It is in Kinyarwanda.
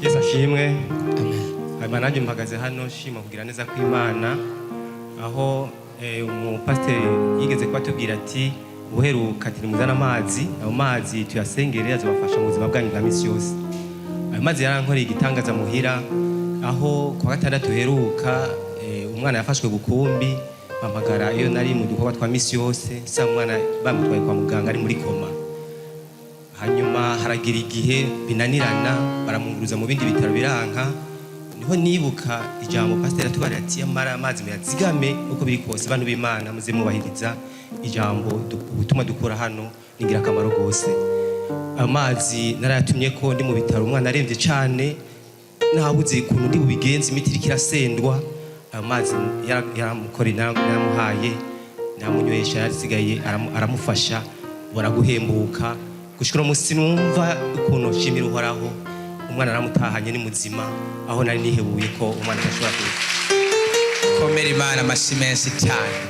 Yesu ashimwe. Amen. Nanjye mpagaze hano shima kugira neza kw'Imana, aho umupasiteri yigeze kubatubwira ati uheruka ati muzana amazi, ayo mazi tuyasengere azabafasha mu buzima bwanyu bwa misi yose. Ayo mazi yarankoreye igitangaza muhira, aho ku wa gatandatu heruka umwana yafashwe bukumbi, bampagara iyo nari mu dukorwa twa misi yose, sanga umwana bamutwaye kwa muganga ari muri koma. Hanyuma haragira igihe binanirana baramunguruza mu bindi bitaro biranka, niho nibuka ijambo pasiteri atubwira ati amara amazi muyazigame uko biri kose, bantu b'Imana muze mubahiriza ijambo gutuma dukura hano ningira akamaro gose. Amazi narayatumye ko ndi mu bitaro, umwana aremvye cyane nabuze kuntu ndi bubigenza, imiti iriko irasendwa. Amazi yaramukoreye naramuhaye, namunywesha, yarasigaye aramufasha baraguhembuka. Gushikira umunsi numva ukuntu nshimira Uhoraho, umwana aramutahanye ni muzima, aho nari nihebuye ko umwana atashobora kuba. Komera Imana amashyi menshi cyane.